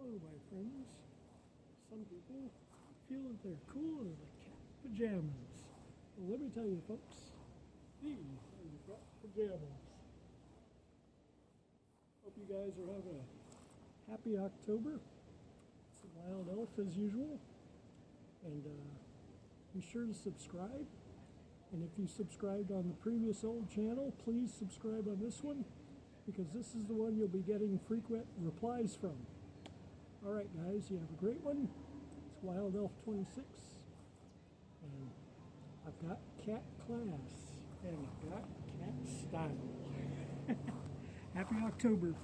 Hello, my friends. Some people feel that they're cooler than cat pajamas. Well, let me tell you, folks, these are the cat pajamas. Hope you guys are having a happy October. It's a wild elf as usual. And be sure to subscribe. And if you subscribed on the previous old channel, please subscribe on this one, because this is the one you'll be getting frequent replies from. Alright guys, you have a great one. It's Wild Elf 26. And I've got cat class. And I've got cat style. Happy October.